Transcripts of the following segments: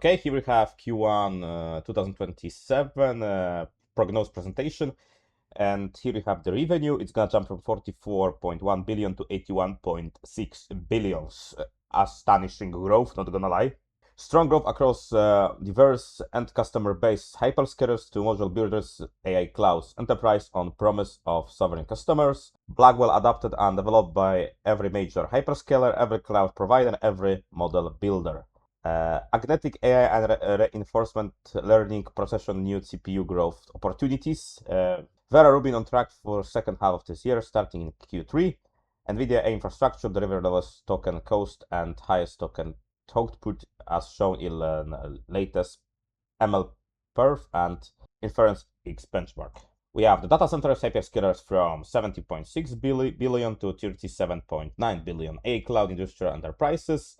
Okay, here we have Q1 2027 prognosis presentation. And here we have the revenue. It's gonna jump from 44.1 billion to 81.6 billions. Astonishing growth, not gonna lie. Strong growth across diverse end customer base, hyperscalers to module builders, AI clouds, enterprise on promise of sovereign customers. Blackwell adopted and developed by every major hyperscaler, every cloud provider, every model builder. Agentic AI and reinforcement learning procession new CPU growth opportunities. Vera Rubin on track for second half of this year, starting in Q3. NVDA infrastructure deliver lowest token cost and highest token output, as shown in the latest ML perf and inference X benchmark. We have the data centers hyperscalers from 70.6 billion to 37.9 billion. A cloud industrial enterprises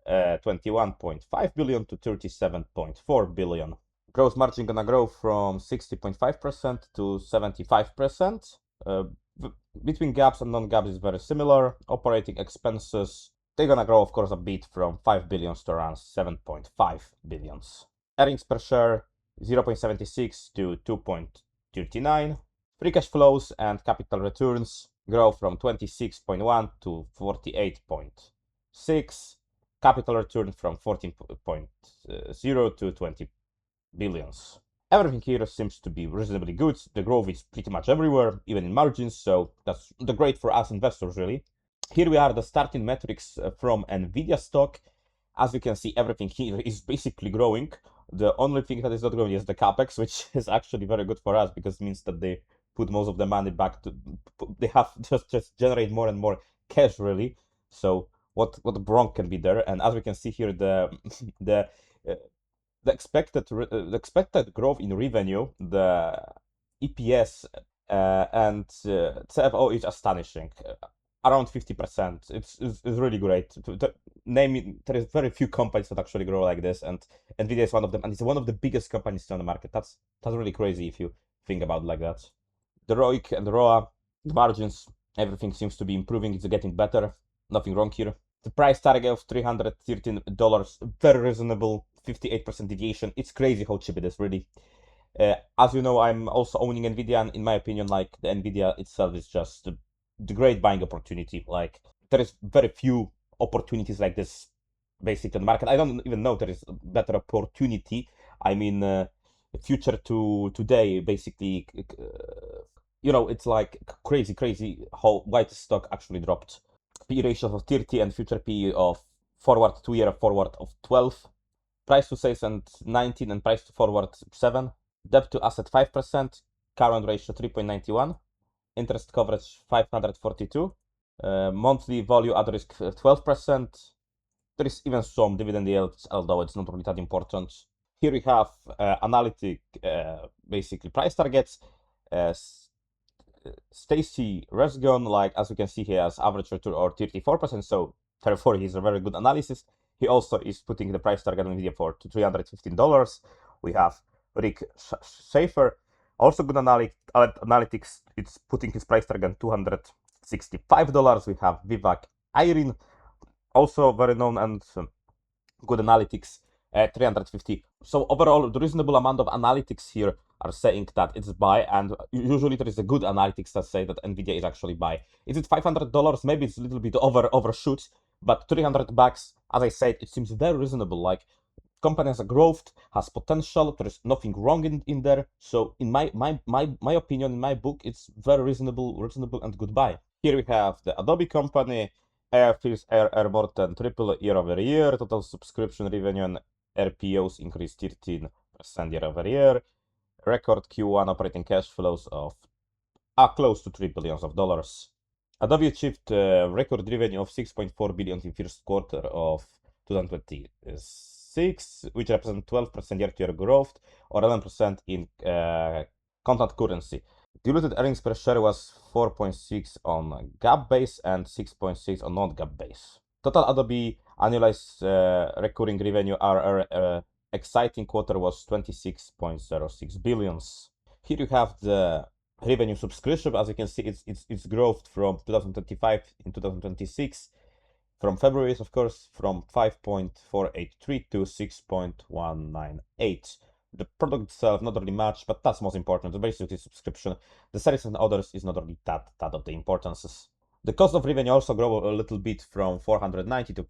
21.5 billion to 37.4 billion. Gross margin gonna grow from 60.5% to 75%. Between gaps and non-gaps is very similar. Operating expenses, they're gonna grow, of course, a bit from 5 billions to around 7.5 billions. Earnings per share 0.76 to 2.39. Free cash flows and capital returns grow from 26.1 to 48.6. Capital return from 14.0 to 20 billions. Everything here seems to be reasonably good. The growth is pretty much everywhere, even in margins, so that's great for us investors, really. Here we are, the starting metrics from NVIDIA stock. As you can see, everything here is basically growing. The only thing that is not growing is the capex, which is actually very good for us because it means that they put most of the money back to, they have just generate more and more cash, really. So what wrong can be there? And as we can see here, the expected growth in revenue, the EPS and CFO is astonishing. Around 50%. It's really great. There is very few companies that actually grow like this, and NVIDIA is one of them, and it's one of the biggest companies on the market. That's really crazy if you think about it like that. The ROIC and the ROA, the margins, everything seems to be improving. It's getting better. Nothing wrong here. The price target of $313, very reasonable, 58% deviation. It's crazy how cheap it is, really. As you know, I'm also owning NVIDIA, and in my opinion, like, the NVIDIA itself is just the great buying opportunity. Like, there is very few opportunities like this basically on the market. I don't even know there is a better opportunity. I mean, future to today, basically, you know, it's like crazy how why the stock actually dropped. PE ratio of 30 and future PE of forward 2-year forward of 12. Price to sales and 19 and price to forward 7. Debt to asset 5%. Current ratio 3.91. Interest coverage 542. Monthly value at risk 12%. There is even some dividend yields, although it's not really that important. Here we have analytic, basically price targets. Stacy Resgon, like, as you can see, he has average return or 34%, so therefore he's a very good analysis. He also is putting the price target on NVIDIA for $315. We have Rick Schaefer, also good analytics. It's putting his price target on $265. We have Vivek Irene, also very known and good analytics, at 350. So overall, the reasonable amount of analytics here are saying that it's buy, and usually there is a good analytics that say that NVIDIA is actually buy. Is it $500? Maybe it's a little bit overshoot, but $300, as I said, it seems very reasonable. Like, company has a growth, has potential, there is nothing wrong in there. So in my opinion, in my book, it's very reasonable and good buy. Here we have the Adobe company. AR more than triple year over year. Total subscription revenue and RPOs increased 13% year over year. Record Q1 operating cash flows of close to $3 billion. Adobe achieved record revenue of 6.4 billion in first quarter of 2026, which represents 12% year-to-year growth or 11% in constant currency. Diluted earnings per share was 4.6 on GAAP base and 6.6 on non-GAAP base. Total Adobe annualized recurring revenue ARR exciting quarter was 26.06 billions. Here you have the revenue subscription. As you can see, it's growth from 2025 in 2026 from February, of course, from 5.483 to 6.198. The product itself, not really much, but that's most important. The basically subscription. The services and others is not really that of the importances. The cost of revenue also grow a little bit from 490 to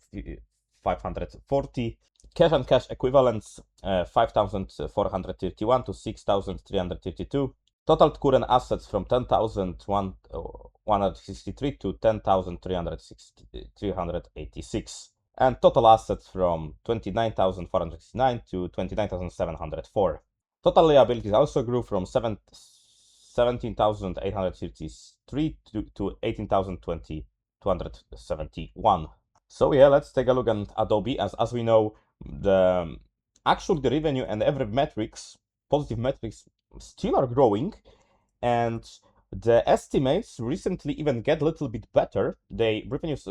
540. Cash and cash equivalents, 5,431 to 6,332. Total current assets from 10,163 to 10,386. And total assets from 29,469 to 29,704. Total liabilities also grew from 17,833 to 18,271. So yeah, let's take a look at Adobe. As we know, the revenue and every metrics, positive metrics, still are growing, and the estimates recently even get a little bit better. The revenue is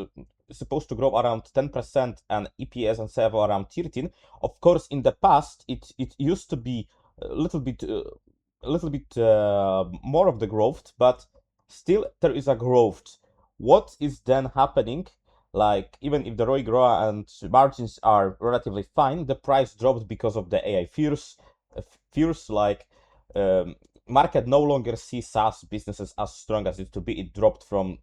supposed to grow around 10% and EPS and CFO around 13. Of course, in the past, it used to be a little bit more of the growth, but still there is a growth. What is then happening? Like, even if the ROI grow and margins are relatively fine, the price dropped because of the AI fears. Like, market no longer sees SaaS businesses as strong as it used to be. It dropped from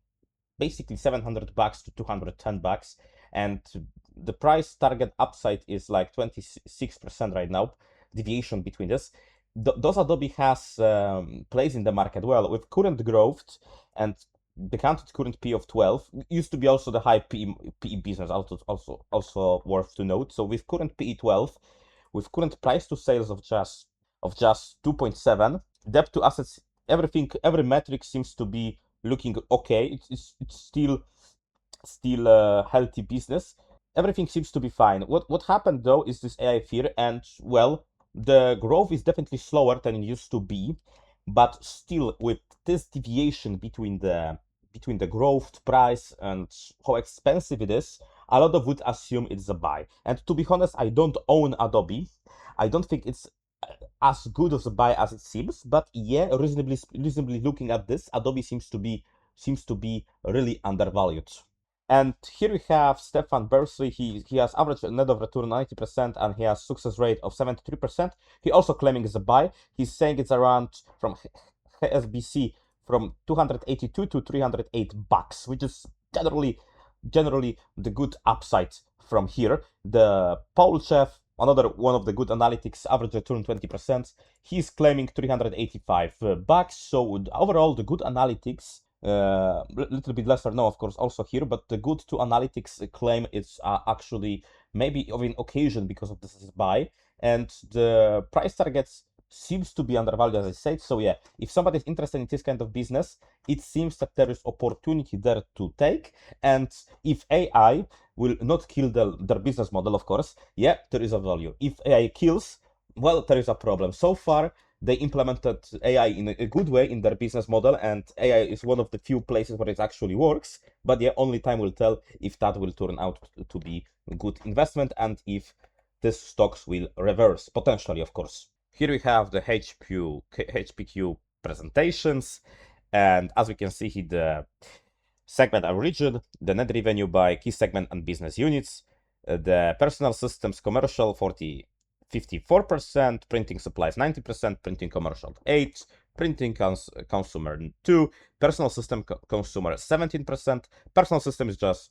basically $700 to $210, and the price target upside is like 26% right now, deviation between this. Those Adobe has place in the market well with current growth and the counted current P of 12. Used to be also the high PE business, also worth to note. So with current PE 12, with current price to sales of just 2.7, debt to assets, every metric seems to be looking okay. It's still a healthy business. Everything seems to be fine. What happened though is this AI fear, and well, the growth is definitely slower than it used to be, but still with this deviation between the growth price and how expensive it is, a lot of would assume it's a buy. And to be honest, I don't own Adobe. I don't think it's as good as a buy as it seems, but yeah, reasonably looking at this, Adobe seems to be really undervalued. And here we have Stefan Bersley. He has average net of return 90% and he has success rate of 73%. He also claiming it's a buy. He's saying it's around from HSBC from 282 to $308, which is generally the good upside from here. The Paul Chef, another one of the good analytics, average return 20%. He's claiming $385. So overall, the good analytics, little bit lesser now, of course, also here, but the good to analytics claim it's actually maybe of an occasion because of this buy, and the price targets seems to be undervalued, as I said. So yeah, if somebody is interested in this kind of business, it seems that there is opportunity there to take. And if AI will not kill their business model, of course, yeah, there is a value. If AI kills, well, there is a problem. So far, they implemented AI in a good way in their business model, and AI is one of the few places where it actually works. But yeah, only time will tell if that will turn out to be a good investment and if these stocks will reverse, potentially, of course. Here we have the HPQ presentations, and as we can see here, the segment and region, the net revenue by key segment and business units, the personal systems commercial 54%, printing supplies 90%, printing commercial 8%, printing consumer 2%, personal system consumer 17%, personal system is just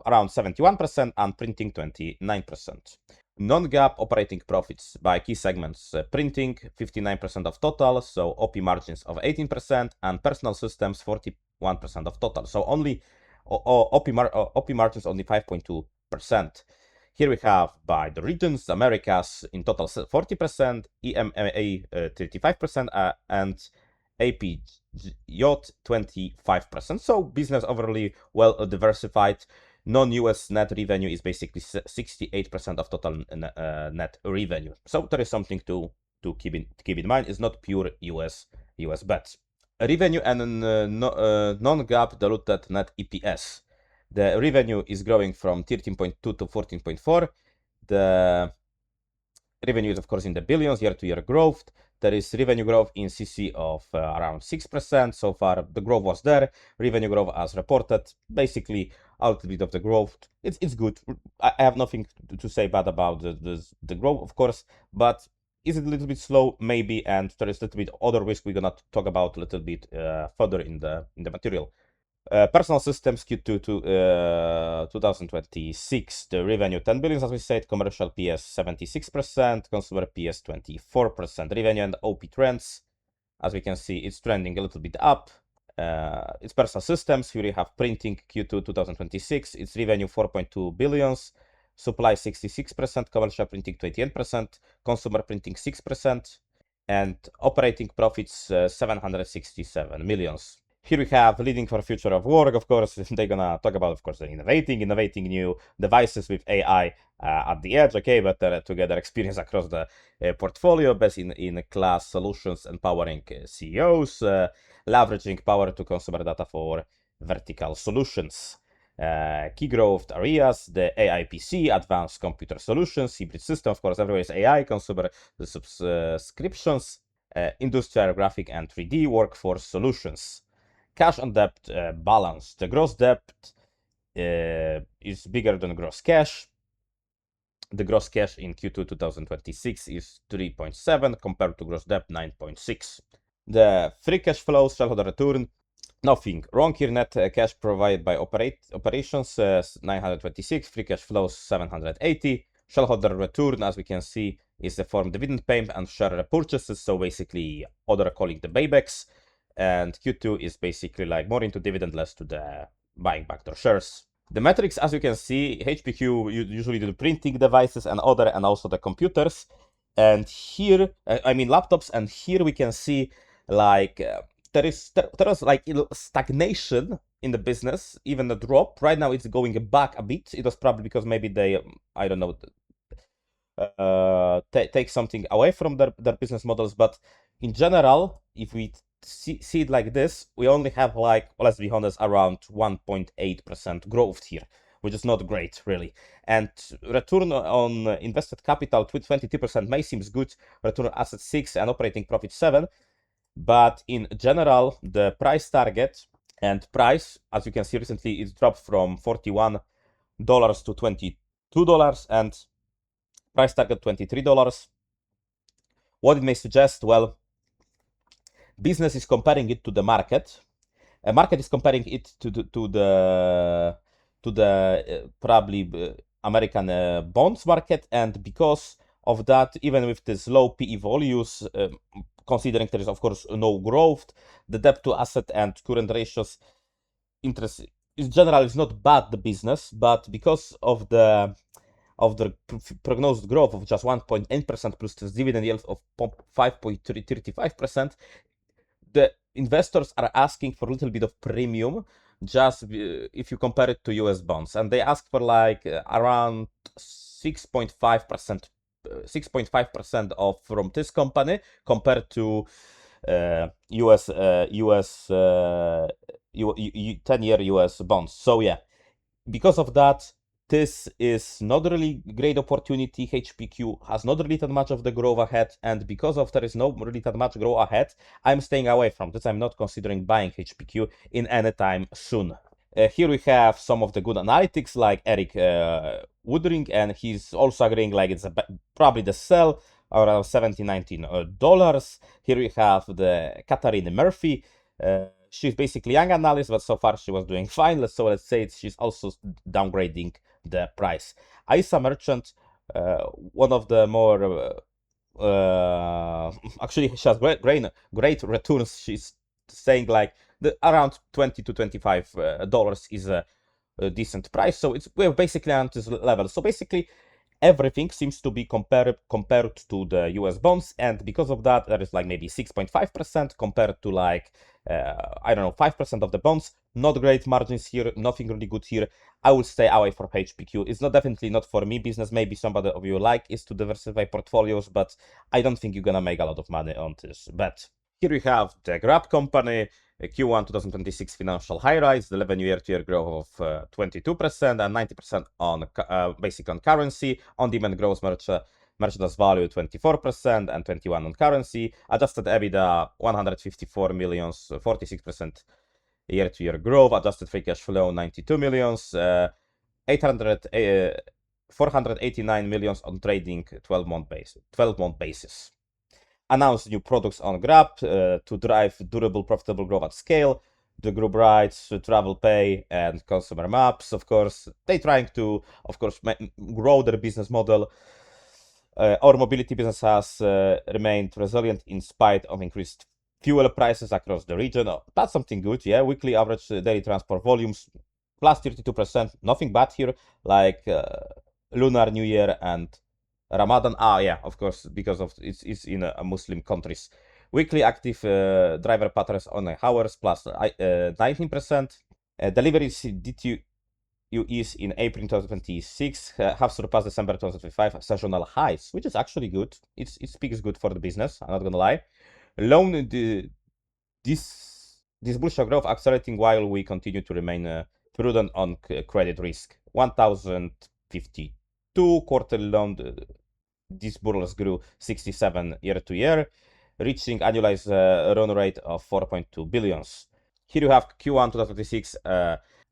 around 71%, and printing 29%. Non-GAAP operating profits by key segments, printing 59% of total, so OP margins of 18%, and personal systems 41% of total, so only OP margins only 5.2%. Here we have by the regions, Americas in total 40%, EMEA 35%, and APJ 25%. So business overly well diversified. Non-US net revenue is basically 68% of total net revenue. So there is something to keep in mind. It's not pure US bets. Revenue and non-GAAP diluted net EPS. The revenue is growing from 13.2 to 14.4. The Revenue is, of course, in the billions, year-to-year growth. There is revenue growth in CC of around 6%. So far, the growth was there. Revenue growth as reported. Basically, a little bit of the growth. It's good. I have nothing to say bad about the growth, of course, but is it a little bit slow? Maybe, and there is a little bit other risk we're gonna talk about a little bit further in the material. Personal systems Q2 to 2026, the revenue 10 billion, as we said, commercial PS 76%, consumer PS 24%. Revenue and OP trends, as we can see, it's trending a little bit up. It's personal systems. Here we have printing Q2 2026. It's revenue 4.2 billions, supply 66%, commercial printing 28%, consumer printing 6%, and operating profits 767 millions. Here we have leading for future of work, of course. They're gonna talk about, of course, innovating new devices with AI at the edge, okay, but together experience across the portfolio, best in class solutions, empowering CEOs, leveraging power to consumer data for vertical solutions. Key growth areas, the AI PC, advanced computer solutions, hybrid system, of course, everywhere is AI, consumer subscriptions, industrial graphic and 3D workforce solutions. Cash and debt balance. The gross debt is bigger than gross cash. The gross cash in Q2 2026 is 3.7 compared to gross debt 9.6. The free cash flow, shareholder return, nothing wrong here. Net cash provided by operations 926, free cash flow 780. Shareholder return, as we can see, is the form dividend payment and share repurchases. So basically, other calling the buybacks. And Q2 is basically like more into dividend, less to the buying back their shares. The metrics, as you can see, HPQ usually do the printing devices and other, and also the computers. And here, I mean laptops, and here we can see like there is like stagnation in the business, even a drop. Right now it's going back a bit. It was probably because maybe they, I don't know, take something away from their business models. But in general, if we see it like this, we only have like, let's be honest, around 1.8% growth here, which is not great, really. And return on invested capital, 22% may seems good, return on assets 6 and operating profit 7. But in general, the price target and price, as you can see recently, it dropped from $41 to $22, and price target $23. What it may suggest? Well, business is comparing it to the market. A market is comparing it to the probably American bonds market, and because of that, even with this low PE values, considering there is of course no growth, the debt to asset and current ratios, interest in general is not bad, the business, but because of the prognosed growth of just 1.8% plus this dividend yield of 5.35%, the investors are asking for a little bit of premium, just if you compare it to US bonds, and they ask for like around 6.5%, 6.5% of from this company compared to US 10-year US bonds. So yeah, because of that, this is not really great opportunity. HPQ has not really that much of the growth ahead, and because of there is no really that much growth ahead, I'm staying away from this. I'm not considering buying HPQ in any time soon. Here we have some of the good analytics, like Eric Woodring, and he's also agreeing like it's probably the sell around $17-19. Here we have the Katharine Murphy. She's basically young analyst, but so far she was doing fine. So let's say she's also downgrading the price. Isa Merchant, one of the more actually she has great returns. She's saying like around $20 to $25 is a decent price. So we're basically on this level. So basically everything seems to be compared to the US bonds, and because of that, there is like maybe 6.5% compared to like I don't know, 5% of the bonds. Not great margins here, nothing really good here. I will stay away from HPQ. It's definitely not for me business. Maybe somebody of you like is to diversify portfolios, but I don't think you're gonna make a lot of money on this bet. Here we have the Grab company, Q1 2026 financial highlights, the revenue year-to-year growth of 22% and 90% on basically on currency, on-demand growth merch merchandise value 24% and 21% on currency. Adjusted EBITDA 154 millions, 46% year-to-year growth. Adjusted free cash flow 92 millions, 489 millions on trading 12-month basis. Announced new products on Grab to drive durable, profitable growth at scale. The group rights, travel pay, and consumer maps, of course. They're trying to, of course, grow their business model. Our mobility business has remained resilient in spite of increased fuel prices across the region. That's something good, yeah. Weekly average daily transport volumes plus 32%. Nothing bad here, like Lunar New Year and Ramadan. Yeah, of course, because of it's in Muslim countries. Weekly active driver patterns on hours plus 19%. Deliveries DTUs in April 2026 have surpassed December 2025 seasonal highs, which is actually good. It speaks good for the business, I'm not gonna lie. This bullish growth accelerating while we continue to remain prudent on credit risk. 1,052 quarterly loan disbursements grew 67 year-to-year, reaching annualized run rate of 4.2 billions. Here you have Q1 2026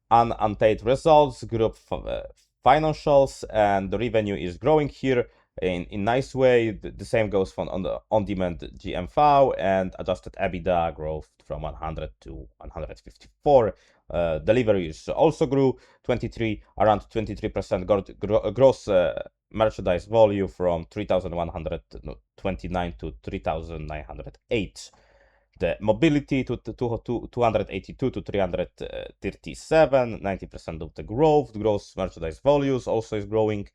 unpaid results, group financials, and the revenue is growing here in nice way. The same goes for on the on-demand GMV and adjusted EBITDA growth from 100 to 154. Deliveries also grew around 23% gross merchandise volume from 3,129 to 3,908. The mobility to 282 to 337, 90% of the growth. The gross merchandise volumes also is growing.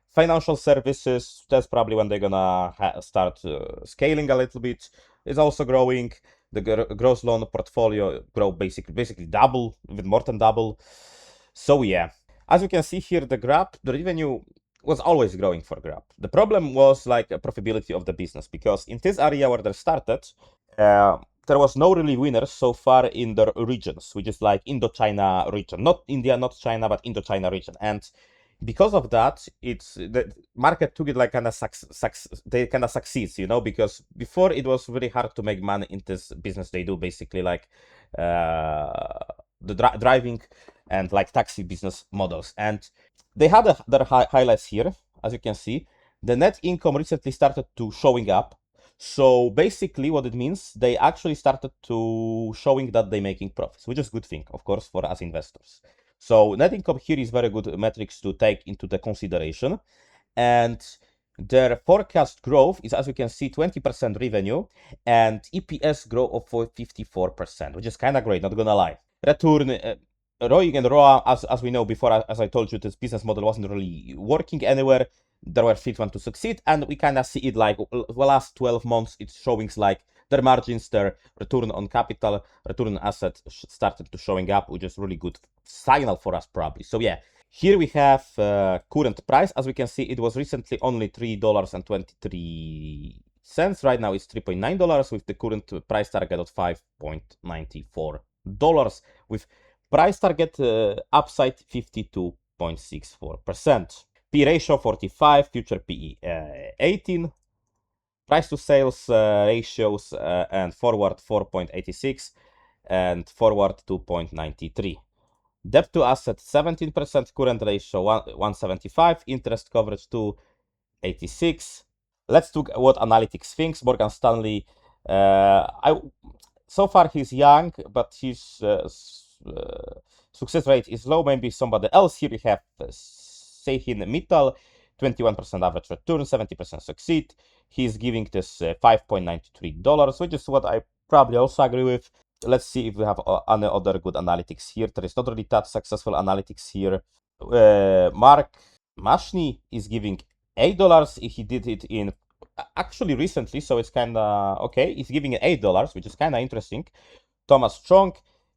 Financial services, that's probably when they're gonna start scaling a little bit, is also growing. The gross loan portfolio grow basically double, even more than double. So yeah, as you can see here, the revenue was always growing for Grab. The problem was like a profitability of the business, because in this area where they started, there was no really winners so far in the regions, which is like Indochina region, not India, not China, but Indochina region. And because of that, it's the market took it like they kind of succeeds, you know, because before it was really hard to make money in this business. They do basically like the driving and like taxi business models, and they had their highlights here. As you can see, the net income recently started to showing up. So basically what it means, they actually started to showing that they're making profits, which is a good thing, of course, for us investors. So net income here is very good metrics to take into the consideration. And their forecast growth is, as you can see, 20% revenue and EPS growth of 54%, which is kind of great, not gonna lie. Return, ROIC and ROA, as we know before, as I told you, this business model wasn't really working anywhere. There were fit one to succeed, and we kind of see it like the last 12 months, it's showing like their margins, their return on capital, return on assets started to showing up, which is really good signal for us probably. So yeah, here we have current price. As we can see, it was recently only $3.23. Right now it's $3.9 with the current price target of $5.94 with price target upside 52.64%. P ratio 45, future PE 18. Price to sales ratios and forward 4.86 and forward 2.93. Debt to asset 17%, current ratio 175, interest coverage 286. Let's look at what analytics thinks. Morgan Stanley, so far he's young, but his success rate is low. Maybe somebody else. Here we have Seihin Mittal, 21% average return, 70% succeed. He's giving this $5.93, which is what I probably also agree with. Let's see if we have any other good analytics here. There is not really that successful analytics here. Mark Mashni is giving $8. He did it in actually recently, so it's kind of okay. He's giving it $8, which is kind of interesting. Thomas Strong,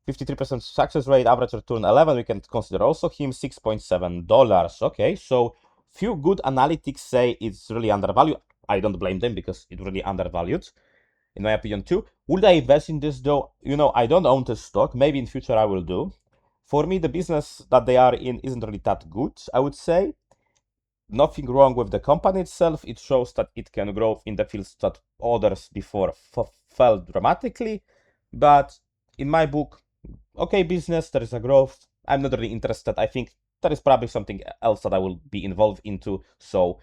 53% success rate, average return 11. We can consider also him $6.7. Okay, so few good analytics say it's really undervalued. I don't blame them because it's really undervalued, in my opinion too. Would I invest in this though? You know, I don't own this stock. Maybe in future I will do. For me, the business that they are in isn't really that good, I would say. nothing wrong with the company itself. It shows that it can grow in the fields that others before fell dramatically. But in my book, okay, business, there is a growth. I'm not really interested. I think there is probably something else that I will be involved into. So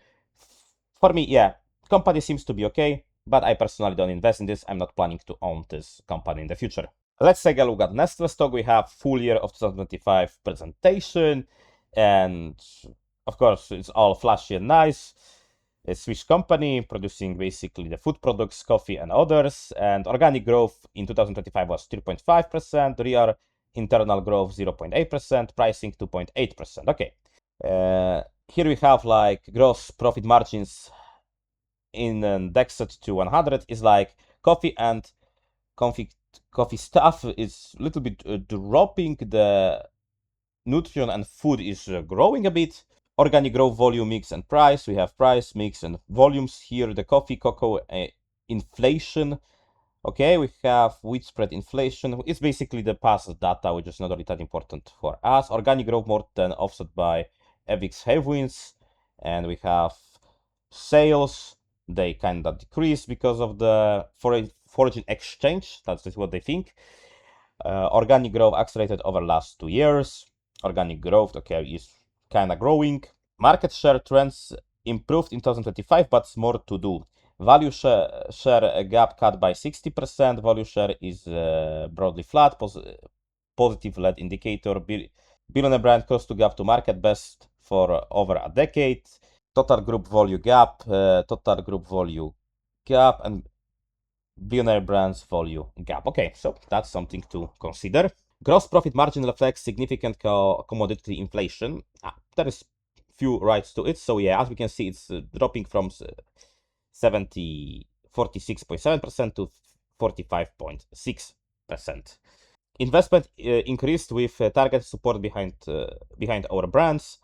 for me, yeah, company seems to be okay, but I personally don't invest in this. I'm not planning to own this company in the future. Let's take a look at Nestle stock. We have full year of 2025 presentation, and of course, it's all flashy and nice. A Swiss company producing basically the food products, coffee, and others. And organic growth in 2025 was 3.5%, real internal growth 0.8%, pricing 2.8%. Okay. Here we have like gross profit margins indexed to 100 is like coffee and coffee stuff is a little bit dropping. The nutrition and food is growing a bit. Organic growth, volume, mix, and price. We have price, mix, and volumes here. The coffee, cocoa, inflation. Okay, we have wheat spread inflation. It's basically the past data, which is not really that important for us. Organic growth more than offset by FX headwinds. And we have sales. They kind of decrease because of the foreign exchange. That's what they think. Organic growth accelerated over last 2 years. Organic growth, okay, is kind of growing. Market share trends improved in 2025, but more to do. Value share gap cut by 60%. Value share is broadly flat. Positive lead indicator. Billionaire brand cost to gap to market best for over a decade. Total group value gap. And billionaire brands value gap. Okay, so that's something to consider. Gross profit margin reflects significant commodity inflation. There is few rights to it. So yeah, as we can see, it's dropping from 46.7% to 45.6%. Investment increased with target support behind our brands.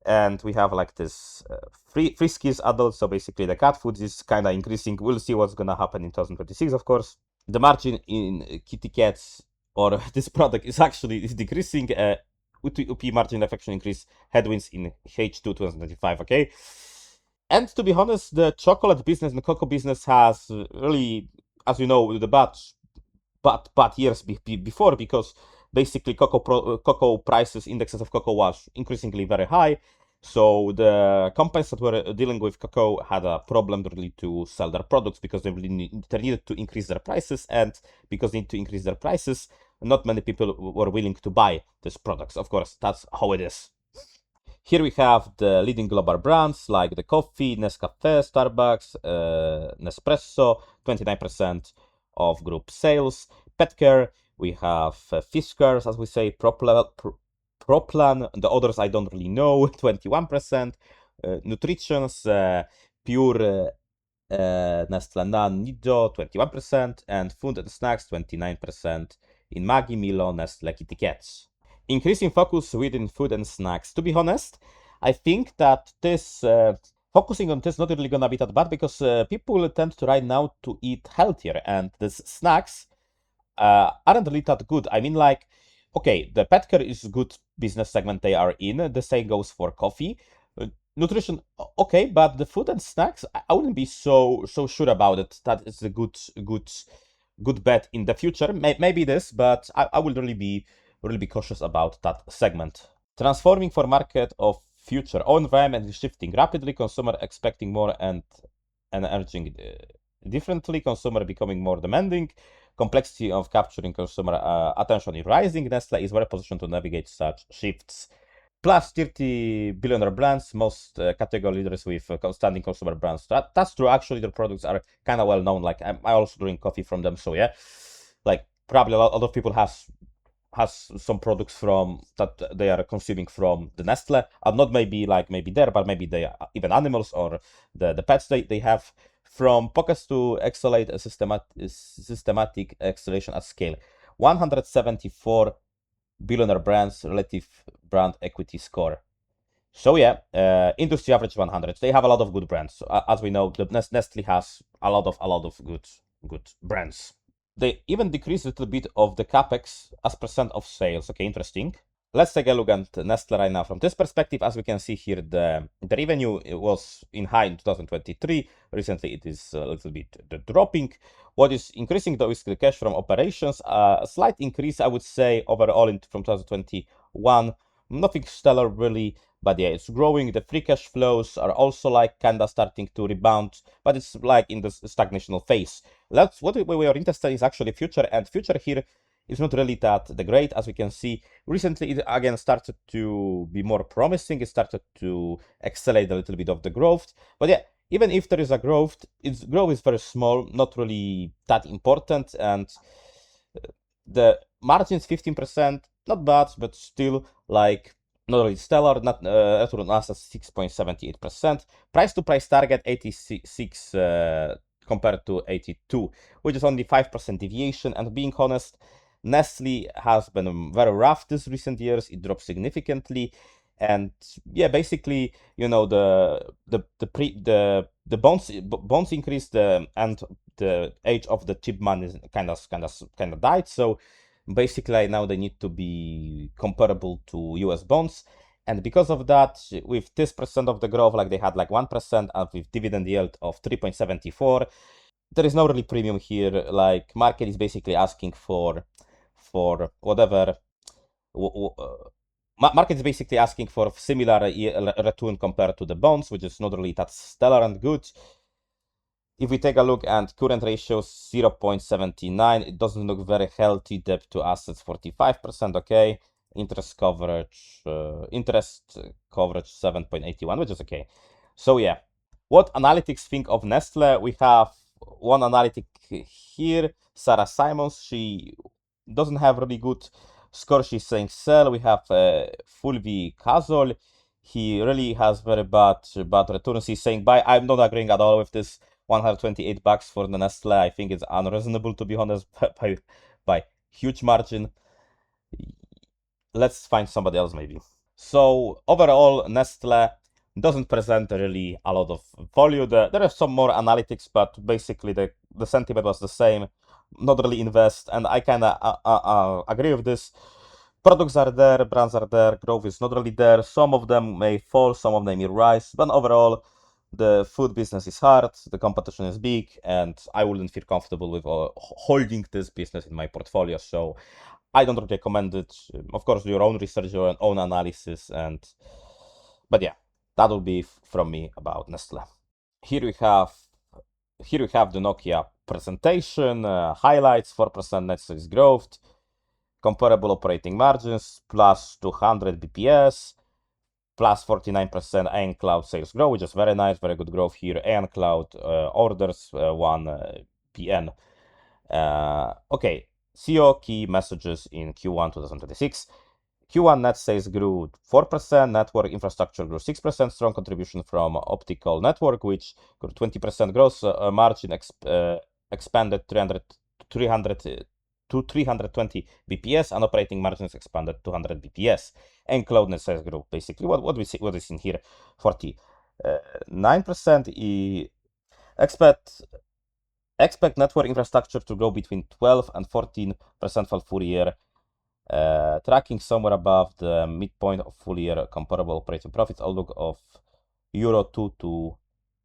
And we have like this free skills adults. So basically the cat food is kind of increasing. We'll see what's going to happen in 2026, of course. The margin in kitty cats or this product is actually decreasing. UP margin reflection increase headwinds in H2 2025, okay? And to be honest, the chocolate business and the cocoa business has really, as you know, the bad years before, because basically cocoa prices, indexes of cocoa was increasingly very high. So the companies that were dealing with cocoa had a problem really to sell their products because they needed to increase their prices, and because they need to increase their prices, not many people were willing to buy these products. Of course, that's how it is. Here we have the leading global brands like the coffee, Nescafe, Starbucks, Nespresso, 29% of group sales. Pet care, we have Fiskars, as we say, Proplan, the others I don't really know, 21%. Nutritions, Pure, Nestle Nido, 21%, and food and snacks, 29%. In Maggi, Milo, Nestle, Kitty Cats. Increasing focus within food and snacks. To be honest, I think that this focusing on this not really gonna be that bad, because people tend to right now to eat healthier, and these snacks aren't really that good. I mean, like, okay, the pet care is good business segment they are in. The same goes for coffee. Nutrition, okay, but the food and snacks, I wouldn't be so sure about it. That is a good bet in the future. Maybe this, but I will really be cautious about that segment. Transforming for market of future. Our environment is shifting rapidly. Consumer expecting more and urging differently. Consumer becoming more demanding. Complexity of capturing consumer attention is rising. Nestle is well positioned to navigate such shifts. Plus 30 billionaire brands, most category leaders with outstanding consumer brands. That's true. Actually, their products are kind of well known. Like I also drink coffee from them, so yeah. Like probably a lot of people has some products from that they are consuming from the Nestle. Not maybe there, but maybe they are even animals or the pets they have. From pockets to accelerate a systematic acceleration at scale. 174 billionaire brands relative brand equity score. So yeah, industry average 100. They have a lot of good brands. So, as we know, the Nestle has a lot of good brands. They even decreased a little bit of the capex as percent of sales. Okay, interesting. let's take a look at Nestle right now from this perspective. As we can see here, the revenue was in high in 2023. Recently, it is a little bit dropping. What is increasing though is the cash from operations. A slight increase, I would say, overall from 2021. Nothing stellar really, but yeah, it's growing. The free cash flows are also like kinda starting to rebound, but it's like in the stagnational phase. That's what we are interested in is actually future, and future here is not really that the great. As we can see, recently it again started to be more promising. It started to accelerate a little bit of the growth, but yeah, even if there is a growth, its growth is very small, not really that important, and the margins 15%, not bad, but still like not really stellar. Not return on assets 6.78%. Price to price target 86 compared to 82, which is only 5% deviation. And being honest, Nestle has been very rough this recent years. It dropped significantly, and yeah, basically, you know, the bonds increased, and the age of the chip man is kind of died. So basically now they need to be comparable to US bonds. And because of that, with this percent of the growth, like they had like 1%, and with dividend yield of 3.74, there is no really premium here. Like market is basically asking for whatever. Market is basically asking for similar return compared to the bonds, which is not really that stellar and good. If we take a look at current ratios, 0.79, it doesn't look very healthy. Debt to assets 45%, okay. Interest coverage 7.81, which is okay. So yeah, what analytics think of Nestle? We have one analytic here, Sarah Simons. She doesn't have really good score. She's saying sell. We have Fulvi Kazol. He really has very bad returns. He's saying buy. I'm not agreeing at all with this. $128 for the Nestle. I think it's unreasonable, to be honest, by huge margin. Let's find somebody else maybe. So overall, Nestle doesn't present really a lot of value. There are some more analytics, but basically the sentiment was the same. Not really invest, and I kind of agree with this. Products are there, brands are there, growth is not really there. Some of them may fall, some of them may rise, but overall, the food business is hard, the competition is big, and I wouldn't feel comfortable with holding this business in my portfolio. So I don't recommend it. Of course, do your own research, your own analysis, but yeah, that will be from me about Nestle. Here we have the Nokia presentation, highlights, 4% net sales growth, comparable operating margins, plus 200 BPS, plus 49% AN Cloud sales growth, which is very nice, very good growth here. AN Cloud orders 1 PN. Okay, CEO key messages in Q1 2026. Q1 net sales grew 4%, network infrastructure grew 6%, strong contribution from optical network, which grew 20% gross margin, expanded 300 to 320 BPS, and operating margins expanded 200 BPS. And cloud net sales grew basically what is in here, 49%. Expect network infrastructure to grow between 12 and 14% for full year, tracking somewhere above the midpoint of full year comparable operating profits outlook of euro 2 to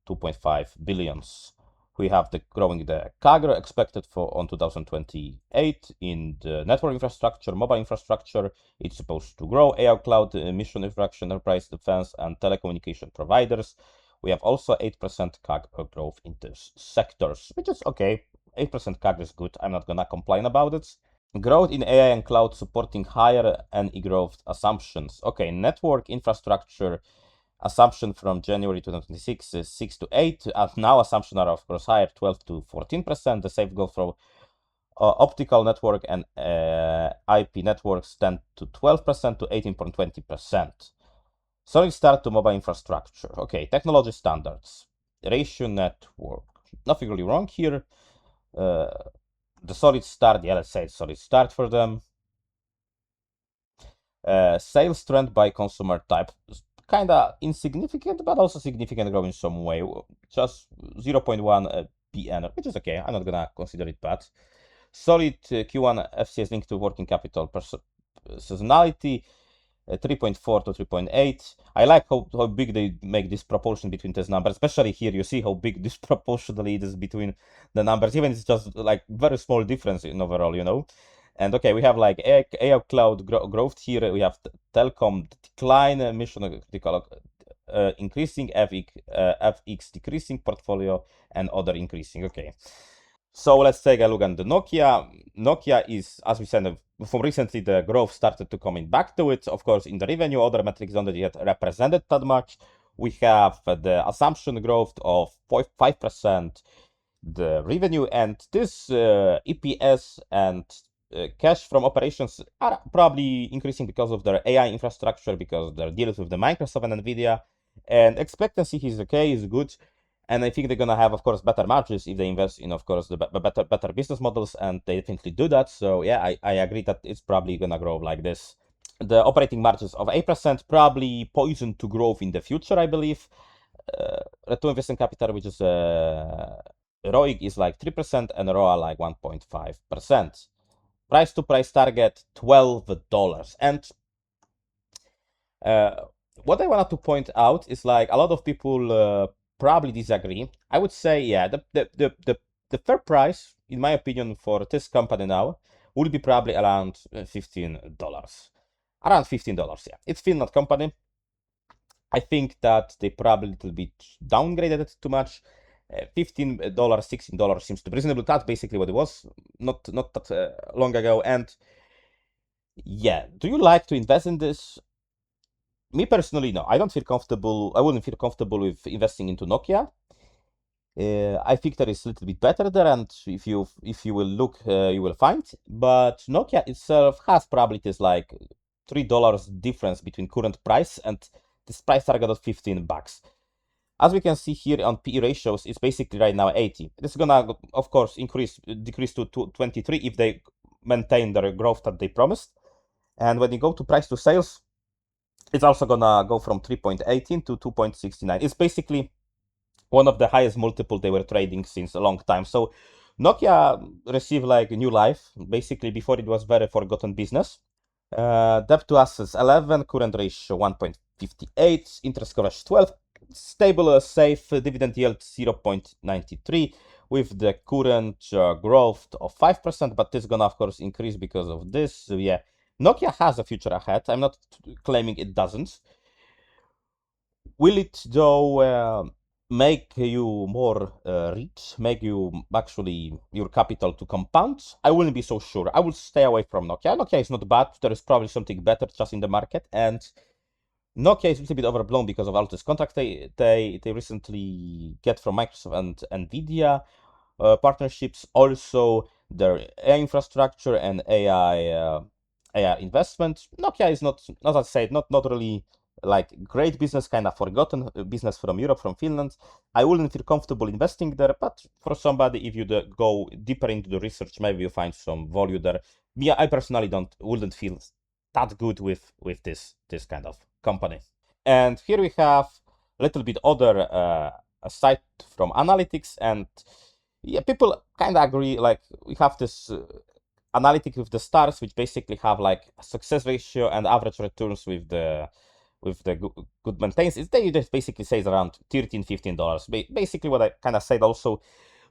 2.5 billions. We have the growing the CAGR expected for on 2028 in the network infrastructure, mobile infrastructure. It's supposed to grow. AI cloud, mission infrastructure, enterprise defense, and telecommunication providers. We have also 8% CAGR growth in these sectors, which is okay. 8% CAGR is good. I'm not gonna complain about it. Growth in AI and cloud supporting higher NE growth assumptions. Okay, network infrastructure assumption from January 2026 is 6 to 8, and now assumption are of course higher, 12 to 14%. The same goes for optical network and IP networks, 10 to 12% to 18.20%. Solid start to mobile infrastructure. Okay, technology standards. Ratio network. Nothing really wrong here. The solid start, yeah, let's say it's solid start for them. Sales trend by consumer type. Kind of insignificant, but also significant growth in some way. Just 0.1 PN, which is okay. I'm not gonna consider it bad. Solid Q1 FCS linked to working capital seasonality. 3.4 to 3.8. I like how big they make this proportion between these numbers, especially here. You see how big disproportionately it is between the numbers, even it's just like very small difference in overall, you know. And okay, we have like AI cloud growth here. We have telecom decline, mission critical increasing, FX decreasing, portfolio and other increasing. Okay. So let's take a look at the Nokia. Nokia is, as we said, from recently the growth started to coming back to it. Of course, in the revenue, other metrics don't yet represented that much. We have the assumption growth of 5%, the revenue, and this EPS and cash from operations are probably increasing because of their AI infrastructure, because their deals with the Microsoft and NVDA, and expectancy is okay, is good. And I think they're gonna have, of course, better margins if they invest in, of course, the better business models, and they definitely do that. So yeah, I agree that it's probably gonna grow like this. The operating margins of 8% probably poison to growth in the future, I believe. Return on invested capital, which is ROIC is like 3% and ROA like 1.5%. Price to price target $12. And what I wanted to point out is like a lot of people probably disagree. I would say, yeah, the fair price, in my opinion, for this company now would be probably around $15. Around $15, yeah. It's Finland company. I think that they probably a little bit downgraded it too much. $15, $16 seems to be reasonable. That's basically what it was, not that long ago. And yeah, do you like to invest in this? Me personally, no. I don't feel comfortable. I wouldn't feel comfortable with investing into Nokia. I think there is a little bit better there, and if you will look, you will find. But Nokia itself has probably this like $3 difference between current price and this price target of $15. As we can see here on PE ratios, it's basically right now 80. This is gonna, of course, decrease to 23 if they maintain their growth that they promised. And when you go to price to sales, it's also gonna go from 3.18 to 2.69. It's basically one of the highest multiple they were trading since a long time. So Nokia received like a new life. Basically, before it was very forgotten business. Debt to assets 11, current ratio 1.58, interest coverage 12, stable, safe dividend yield 0.93 with the current growth of 5%, but this is gonna of course increase because of this. So yeah, Nokia has a future ahead. I'm not claiming it doesn't. Will it though make you more rich, make you actually your capital to compound? I wouldn't be so sure. I would stay away from Nokia. Nokia is not bad. There is probably something better just in the market, and Nokia is a little bit overblown because of all this contract they recently get from Microsoft and NVIDIA partnerships. Also, their AI infrastructure and AI investment. Nokia is not, as I said, not really like great business, kind of forgotten business from Europe, from Finland. I wouldn't feel comfortable investing there, but for somebody, if you go deeper into the research, maybe you find some value there. Me, I personally wouldn't feel that good with this kind of company. And here we have a little bit other side from analytics, and yeah, people kind of agree. Like we have this analytic with the stars, which basically have like a success ratio and average returns with the good maintains. They just basically says around $13-15. Basically what I kind of said also.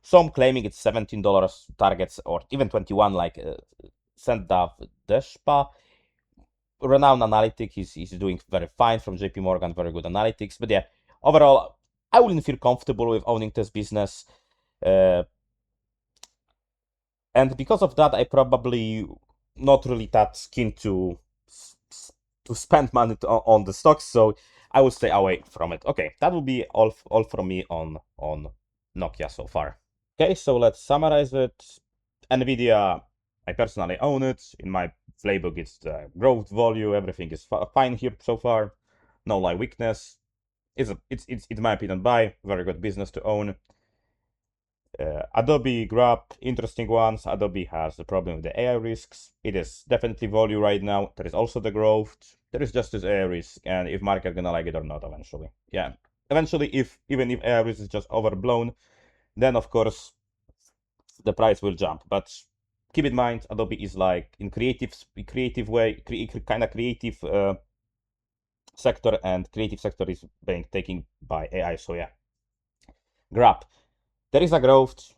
Some claiming it's $17 targets or even 21, like Sendav Deshpa. Renowned analytic, he's doing very fine from JP Morgan, very good analytics. But yeah, overall, I wouldn't feel comfortable with owning this business. And because of that, I probably not really that keen to spend money on the stocks, so I will stay away from it. Okay, that will be all from me on Nokia so far. Okay, so let's summarize it. NVIDIA, I personally own it. In my playbook, it's the growth value. Everything is fine here so far. No live weakness. It's in my opinion, buy. Very good business to own. Adobe grab, interesting ones. Adobe has a problem with the AI risks. It is definitely value right now. There is also the growth. There is just this AI risk, and if market gonna like it or not eventually. Yeah, eventually, even if AI risk is just overblown, then of course the price will jump. But keep in mind, Adobe is like in creative way, kind of creative sector, and creative sector is being taken by AI. So yeah, Grab. There is a growth.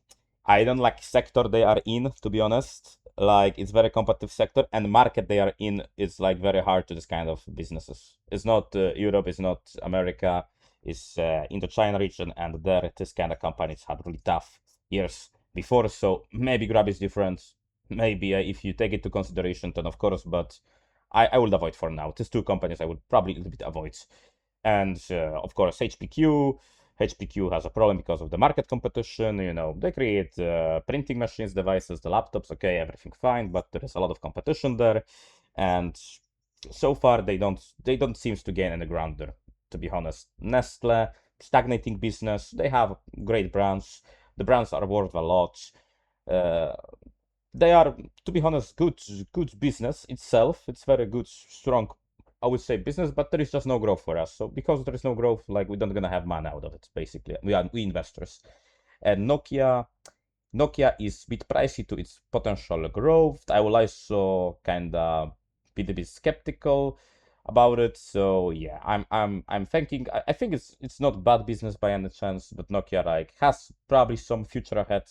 I don't like sector they are in, to be honest. Like it's very competitive sector, and market they are in is like very hard to this kind of businesses. It's not Europe, it's not America, it's in the China region, and there this kind of companies had really tough years before. So maybe Grab is different. Maybe if you take it to consideration, then of course, but I would avoid for now. These two companies I would probably a little bit avoid. And of course, HPQ. HPQ has a problem because of the market competition. You know, they create printing machines, devices, the laptops. Okay, everything fine, but there is a lot of competition there, and so far they don't seems to gain any ground there. To be honest, Nestle stagnating business. They have great brands. The brands are worth a lot. Uh, they are, to be honest, good business itself. It's very good, strong, I would say, business, but there is just no growth for us. So because there is no growth, like we don't gonna have money out of it. Basically, we investors. And Nokia is a bit pricey to its potential growth. I will also kind of be a bit skeptical about it. So yeah, I'm thinking. I think it's not bad business by any chance, but Nokia like has probably some future ahead.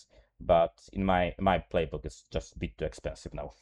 But in my playbook, it's just a bit too expensive now.